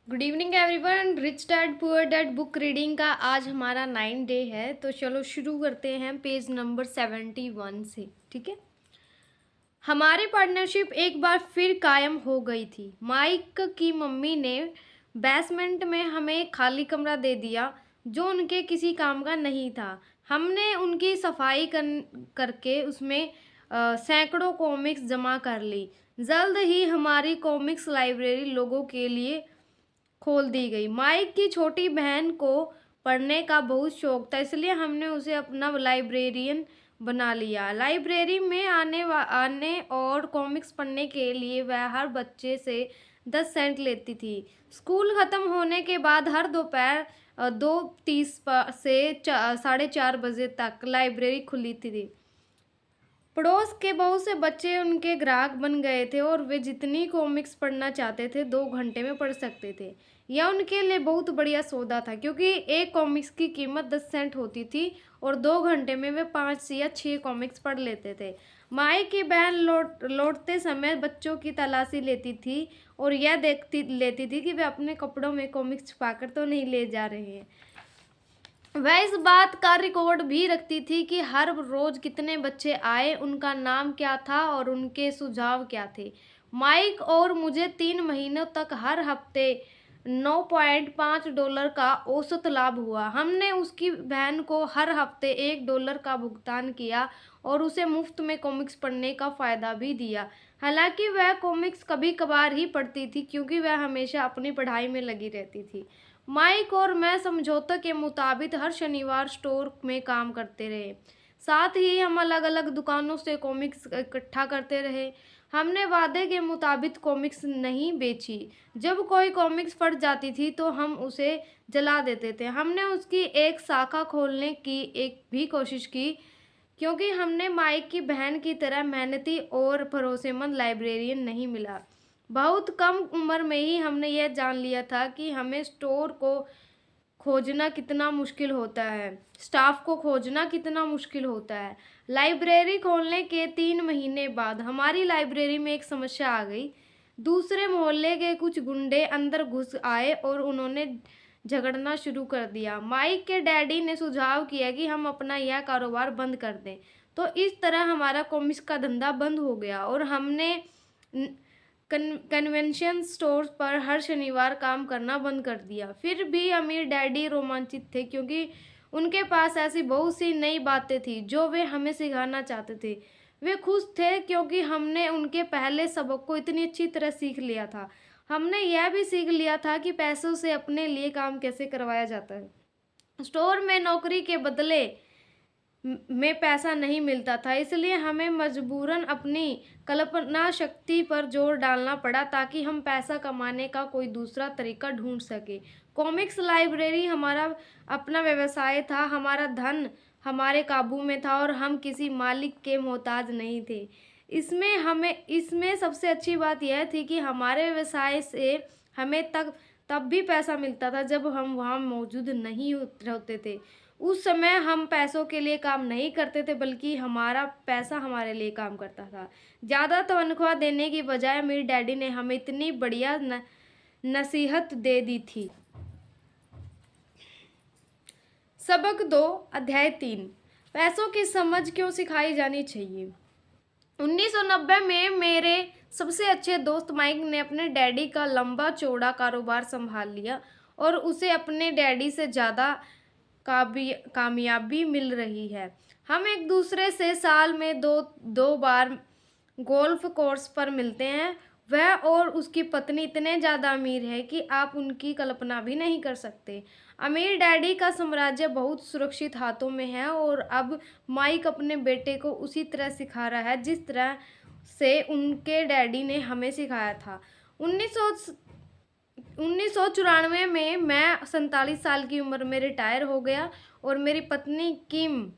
Good evening everyone. Rich dad poor dad book reading का आज हमारा 9 डे है। तो चलो शुरू करते हैं पेज नंबर 71 से। ठीक है। हमारी पार्टनरशिप एक बार फिर कायम हो गई थी। माइक की मम्मी ने बेसमेंट में हमें एक खाली कमरा दे दिया जो उनके किसी काम का नहीं था। हमने उनकी सफाई करके उसमें सैकड़ों कॉमिक्स जमा कर ली। जल्द ही हमारी कॉमिक्स लाइब्रेरी लोगों के लिए खोल दी गई। माइक की छोटी बहन को पढ़ने का बहुत शौक था, इसलिए हमने उसे अपना लाइब्रेरियन बना लिया। लाइब्रेरी में आने और कॉमिक्स पढ़ने के लिए वह हर बच्चे से 10 सेंट लेती थी। स्कूल खत्म होने के बाद हर दोपहर 2:30 से 4:30 बजे तक लाइब्रेरी खुली थी। पड़ोस के बहुत से बच्चे उनके ग्राहक बन गए थे और वे जितनी कॉमिक्स पढ़ना चाहते थे 2 घंटे में पढ़ सकते थे। यह उनके लिए बहुत बढ़िया सौदा था, क्योंकि एक कॉमिक्स की कीमत 10 सेंट होती थी और 2 घंटे में वे 5 या 6 कॉमिक्स पढ़ लेते थे। माई की बहन लौटते समय बच्चों की तलाशी लेती थी और यह देखती लेती थी कि वे अपने कपड़ों में कॉमिक्स छुपाकर तो नहीं ले जा रहे हैं। वह इस बात का रिकॉर्ड भी रखती थी कि हर रोज कितने बच्चे आए, उनका नाम क्या था और उनके सुझाव क्या थे। माइक और मुझे 3 महीनों तक हर हफ्ते $9.5 का औसत लाभ हुआ। हमने उसकी बहन को हर हफ्ते $1 का भुगतान किया और उसे मुफ्त में कॉमिक्स पढ़ने का फ़ायदा भी दिया। हालांकि वह कॉमिक्स कभी कभार ही पढ़ती थी, क्योंकि वह हमेशा अपनी पढ़ाई में लगी रहती थी। माइक और मैं समझौते के मुताबिक हर शनिवार स्टोर में काम करते रहे। साथ ही हम अलग अलग दुकानों से कॉमिक्स इकट्ठा करते रहे। हमने वादे के मुताबिक कॉमिक्स नहीं बेची। जब कोई कॉमिक्स फट जाती थी तो हम उसे जला देते थे। हमने उसकी एक शाखा खोलने की एक भी कोशिश की, क्योंकि हमने माइक की बहन की तरह मेहनती और भरोसेमंद लाइब्रेरियन नहीं मिला। बहुत कम उम्र में ही हमने यह जान लिया था कि हमें स्टोर को खोजना कितना मुश्किल होता है, स्टाफ को खोजना कितना मुश्किल होता है। लाइब्रेरी खोलने के 3 महीने बाद हमारी लाइब्रेरी में एक समस्या आ गई। दूसरे मोहल्ले के कुछ गुंडे अंदर घुस आए और उन्होंने झगड़ना शुरू कर दिया। माइक के डैडी ने सुझाव किया कि हम अपना यह कारोबार बंद कर दें। तो इस तरह हमारा कॉमिक्स का धंधा बंद हो गया और हमने कन्वेंशन स्टोर पर हर शनिवार काम करना बंद कर दिया। फिर भी अमीर डैडी रोमांचित थे, क्योंकि उनके पास ऐसी बहुत सी नई बातें थी जो वे हमें सिखाना चाहते थे। वे खुश थे क्योंकि हमने उनके पहले सबक को इतनी अच्छी तरह सीख लिया था। हमने यह भी सीख लिया था कि पैसों से अपने लिए काम कैसे करवाया जाता है। स्टोर में नौकरी के बदले में पैसा नहीं मिलता था, इसलिए हमें मजबूरन अपनी कल्पना शक्ति पर जोर डालना पड़ा ताकि हम पैसा कमाने का कोई दूसरा तरीका ढूंढ सके। कॉमिक्स लाइब्रेरी हमारा अपना व्यवसाय था। हमारा धन हमारे काबू में था और हम किसी मालिक के मोहताज नहीं थे। इसमें सबसे अच्छी बात यह थी कि हमारे व्यवसाय से हमें तब भी पैसा मिलता था जब हम वहाँ मौजूद नहीं होते थे। उस समय हम पैसों के लिए काम नहीं करते थे, बल्कि हमारा पैसा हमारे लिए काम करता था। ज़्यादा तनख्वाह देने की बजाय मेरी डैडी ने हमें इतनी बढ़िया नसीहत दे दी थी। सबक 2, अध्याय 3, पैसों की समझ क्यों सिखाई जानी चाहिए। 1990 में मेरे सबसे अच्छे दोस्त माइक ने अपने डैडी का लंबा चौड़ा कारोबार संभाल लिया और उसे अपने डैडी से ज़्यादा कामयाबी मिल रही है। हम एक दूसरे से साल में दो बार गोल्फ कोर्स पर मिलते हैं। वह और उसकी पत्नी इतने ज़्यादा अमीर है कि आप उनकी कल्पना भी नहीं कर सकते। अमीर डैडी का साम्राज्य बहुत सुरक्षित हाथों में है और अब माइक अपने बेटे को उसी तरह सिखा रहा है जिस तरह से उनके डैडी ने हमें सिखाया था। 1994 में मैं 47 साल की उम्र में रिटायर हो गया और मेरी पत्नी किम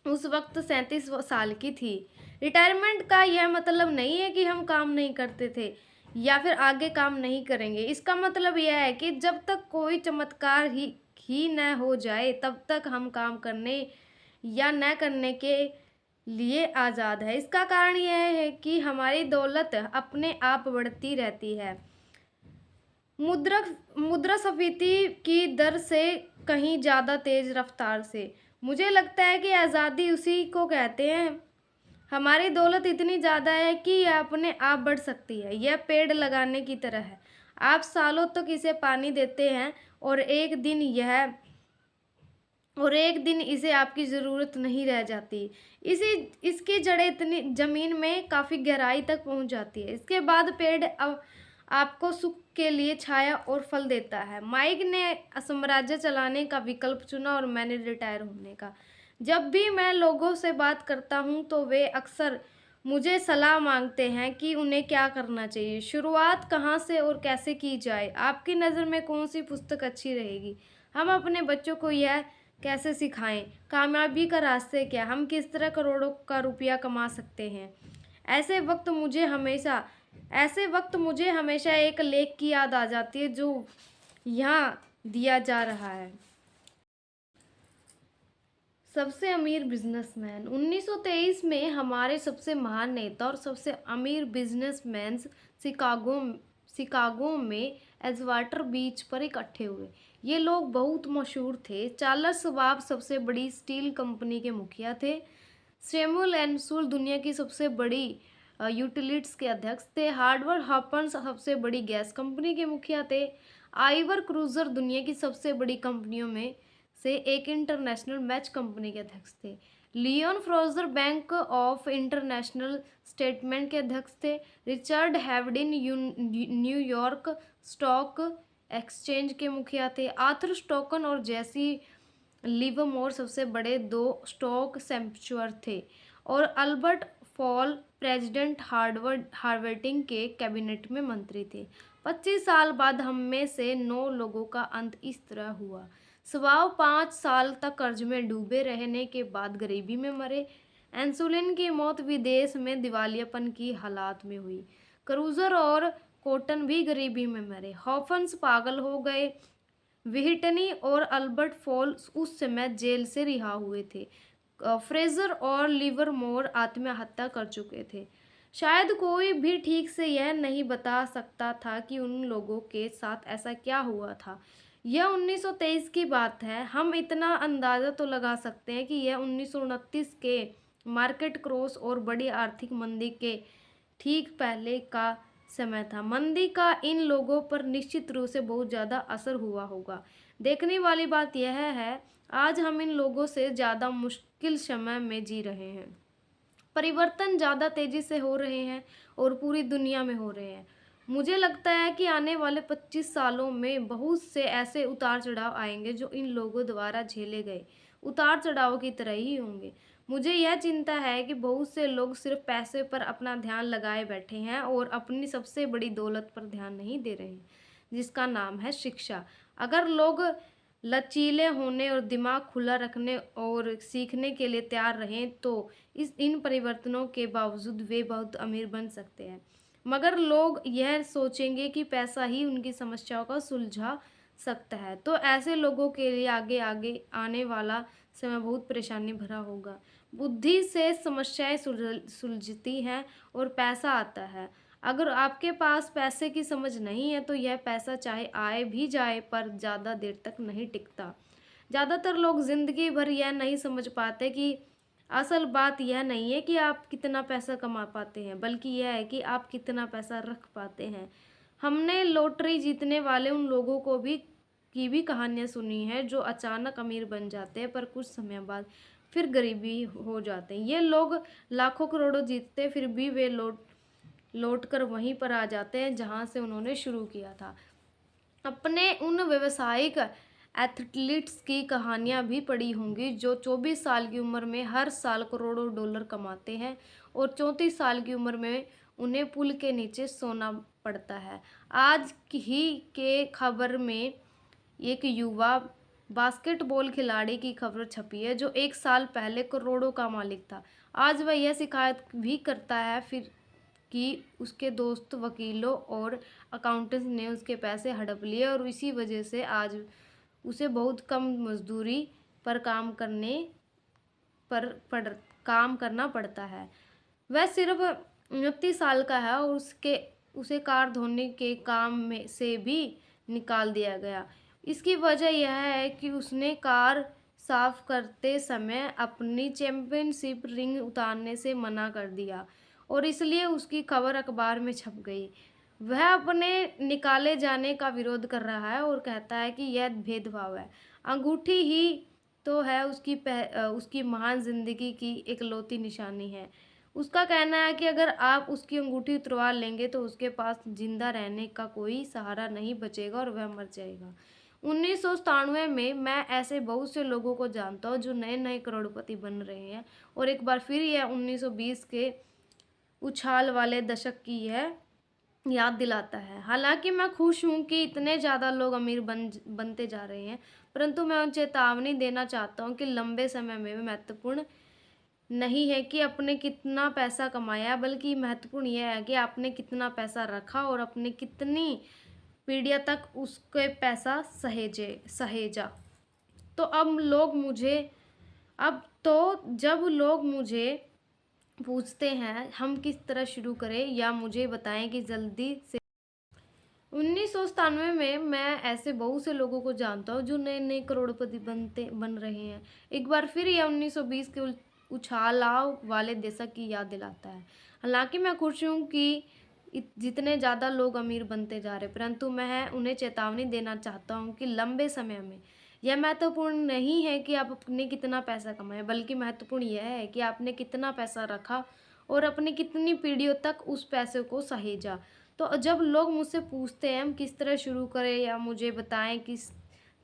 उस वक्त 37 साल की थी। रिटायरमेंट का यह मतलब नहीं है कि हम काम नहीं करते थे या फिर आगे काम नहीं करेंगे। इसका मतलब यह है कि जब तक कोई चमत्कार ही न हो जाए तब तक हम काम करने या न करने के लिए आज़ाद है। इसका कारण यह है कि हमारी दौलत अपने आप बढ़ती रहती है। मुद्रा मुद्रास्फीति की दर से कहीं ज़्यादा तेज रफ्तार से। मुझे लगता है कि आज़ादी उसी को कहते हैं। हमारी दौलत इतनी ज़्यादा है कि यह अपने आप बढ़ सकती है। यह पेड़ लगाने की तरह है। आप सालों तक इसे पानी देते हैं और एक दिन इसे आपकी ज़रूरत नहीं रह जाती। इसी इसकी जड़ें इतनी ज़मीन में काफ़ी गहराई तक पहुंच जाती है। इसके बाद पेड़ आपको सुख के लिए छाया और फल देता है। माइक ने साम्राज्य चलाने का विकल्प चुना और मैंने रिटायर होने का। जब भी मैं लोगों से बात करता हूँ तो वे अक्सर मुझे सलाह मांगते हैं कि उन्हें क्या करना चाहिए। शुरुआत कहाँ से और कैसे की जाए? आपकी नज़र में कौन सी पुस्तक अच्छी रहेगी? हम अपने बच्चों को यह कैसे सिखाएं? कामयाबी का रास्ते क्या? हम किस तरह करोड़ों का रुपया कमा सकते हैं? ऐसे वक्त मुझे हमेशा एक लेख की याद आ जाती है जो यहाँ दिया जा रहा है। सबसे अमीर बिजनेसमैन 1923 में हमारे सबसे महान नेता और सबसे अमीर बिजनेसमैन शिकागो में एजवाटर बीच पर इकट्ठे हुए। ये लोग बहुत मशहूर थे। चार्ल्स शवाब सबसे बड़ी स्टील कंपनी के मुखिया थे। सैमुअल एंसूल दुनिया की सबसे बड़ी यूटिलिटीज के अध्यक्ष थे। हार्वर्ड हॉपकins सबसे बड़ी गैस कंपनी के मुखिया थे। आइवर क्रूजर दुनिया की सबसे बड़ी कंपनियों में से एक इंटरनेशनल मैच कंपनी के अध्यक्ष थे। Leon Fraser bank of international statement के अध्यक्ष थे। रिचर्ड हैवडिन न्यूयॉर्क स्टॉक एक्सचेंज के मुखिया थे। आर्थर स्टोकन और जेसी लिवरमोर सबसे बड़े दो स्टॉक सैम्पचुअर थे। और अल्बर्ट फॉल प्रेसिडेंट हार्वर्डिंग के कैबिनेट में मंत्री थे। 25 साल बाद हम में से 9 लोगों का अंत इस तरह हुआ। स्वभाव 5 साल तक कर्ज में डूबे रहने के बाद गरीबी में मरे। इंसुलिन की मौत विदेश में दिवालियापन की हालात में हुई। क्रूजर और कॉटन भी गरीबी में मरे। हॉफन्स पागल हो गए। व्हिटनी और अल्बर्ट फॉल उस समय जेल से रिहा हुए थे। फ्रेजर और लिवरमोर आत्महत्या कर चुके थे। शायद कोई भी ठीक से यह नहीं बता सकता था कि उन लोगों के साथ ऐसा क्या हुआ था। यह 1923 की बात है। हम इतना अंदाज़ा तो लगा सकते हैं कि यह 1929 के मार्केट क्रॉस और बड़ी आर्थिक मंदी के ठीक पहले का समय था। मंदी का इन लोगों पर निश्चित रूप से बहुत ज़्यादा असर हुआ होगा। देखने वाली बात यह है, आज हम इन लोगों से ज़्यादा मुश्किल समय में जी रहे हैं। परिवर्तन ज़्यादा तेज़ी से हो रहे हैं और पूरी दुनिया में हो रहे हैं। मुझे लगता है कि आने वाले 25 सालों में बहुत से ऐसे उतार चढ़ाव आएंगे जो इन लोगों द्वारा झेले गए उतार चढ़ाव की तरह ही होंगे। मुझे यह चिंता है कि बहुत से लोग सिर्फ पैसे पर अपना ध्यान लगाए बैठे हैं और अपनी सबसे बड़ी दौलत पर ध्यान नहीं दे रहे हैं, जिसका नाम है शिक्षा। अगर लोग लचीले होने और दिमाग खुला रखने और सीखने के लिए तैयार रहें तो इन परिवर्तनों के बावजूद वे बहुत अमीर बन सकते हैं। मगर लोग यह सोचेंगे कि पैसा ही उनकी समस्याओं का सुलझा सकता है, तो ऐसे लोगों के लिए आगे आगे आने वाला समय बहुत परेशानी भरा होगा। बुद्धि से समस्याएं सुलझती हैं और पैसा आता है। अगर आपके पास पैसे की समझ नहीं है तो यह पैसा चाहे आए भी जाए पर ज़्यादा देर तक नहीं टिकता। ज़्यादातर लोग ज़िंदगी भर यह नहीं समझ पाते कि असल बात यह नहीं है कि आप कितना पैसा कमा पाते हैं, बल्कि यह है कि आप कितना पैसा रख पाते हैं। हमने लॉटरी जीतने वाले उन लोगों की भी कहानियाँ सुनी हैं जो अचानक अमीर बन जाते हैं पर कुछ समय बाद फिर गरीबी हो जाते हैं। ये लोग लाखों करोड़ों जीतते फिर भी वे लौट कर वहीं पर आ जाते हैं जहां से उन्होंने शुरू किया था। अपने उन व्यावसायिक एथलीट्स की कहानियां भी पढ़ी होंगी जो 24 साल की उम्र में हर साल करोड़ों डॉलर कमाते हैं और 34 साल की उम्र में उन्हें पुल के नीचे सोना पड़ता है। आज ही के खबर में एक युवा बास्केटबॉल खिलाड़ी की खबर छपी है जो 1 साल पहले करोड़ों का मालिक था। आज वह यह शिकायत भी करता है फिर कि उसके दोस्त वकीलों और अकाउंटेंट्स ने उसके पैसे हड़प लिए और इसी वजह से आज उसे बहुत कम मजदूरी पर काम करना पड़ता है। वह सिर्फ 29 साल का है और उसे कार धोने के काम में से भी निकाल दिया गया। इसकी वजह यह है कि उसने कार साफ करते समय अपनी चैंपियनशिप रिंग उतारने से मना कर दिया और इसलिए उसकी खबर अखबार में छप गई। वह अपने निकाले जाने का विरोध कर रहा है और कहता है कि यह भेदभाव है। अंगूठी ही तो है उसकी महान जिंदगी की इकलौती निशानी है। उसका कहना है कि अगर आप उसकी अंगूठी उतरवा लेंगे तो उसके पास जिंदा रहने का कोई सहारा नहीं बचेगा और वह मर जाएगा। 1997 में मैं ऐसे बहुत से लोगों को जानता हूँ जो नए नए करोड़पति बन रहे हैं और एक बार फिर यह 1920 के उछाल वाले दशक की यह याद दिलाता है। हालांकि मैं खुश हूँ कि इतने ज़्यादा लोग अमीर बनते जा रहे हैं, परंतु मैं उन चेतावनी देना चाहता हूँ कि लंबे समय में महत्वपूर्ण नहीं है कि आपने कितना पैसा कमाया, बल्कि महत्वपूर्ण यह है कि आपने कितना पैसा रखा और अपने कितनी पीढ़ियों तक उसके पैसा सहेजा। तो जब लोग मुझे पूछते हैं हम किस तरह शुरू करें या मुझे बताएं कि जल्दी से 1997 में मैं ऐसे बहुत से लोगों को जानता हूँ जो नए नए करोड़पति बन रहे हैं। एक बार फिर यह 1920 के उछालाव वाले दशक की याद दिलाता है। हालांकि मैं खुश हूँ कि जितने ज़्यादा लोग अमीर बनते जा रहे, परंतु मैं उन्हें चेतावनी देना चाहता हूँ कि लंबे समय में यह महत्वपूर्ण नहीं है कि आपने कितना पैसा कमाया, बल्कि महत्वपूर्ण यह है कि आपने कितना पैसा रखा और अपनी कितनी पीढ़ियों तक उस पैसे को सहेजा। तो जब लोग मुझसे पूछते हैं हम किस तरह शुरू करें या मुझे बताएं किस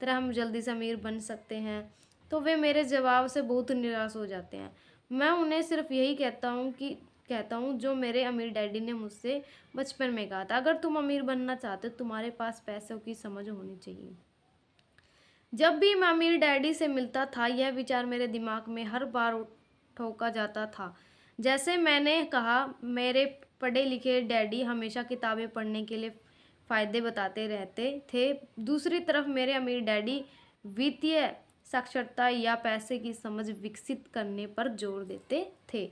तरह हम जल्दी से अमीर बन सकते हैं, तो वे मेरे जवाब से बहुत निराश हो जाते हैं। मैं उन्हें सिर्फ यही कहता हूँ जो मेरे अमीर डैडी ने मुझसे बचपन में कहा था, अगर तुम अमीर बनना चाहते हो तुम्हारे पास पैसों की समझ होनी चाहिए। जब भी मैं अमीर डैडी से मिलता था यह विचार मेरे दिमाग में हर बार ठोका जाता था। जैसे मैंने कहा, मेरे पढ़े लिखे डैडी हमेशा किताबें पढ़ने के लिए फ़ायदे बताते रहते थे। दूसरी तरफ मेरे अमीर डैडी वित्तीय साक्षरता या पैसे की समझ विकसित करने पर जोर देते थे।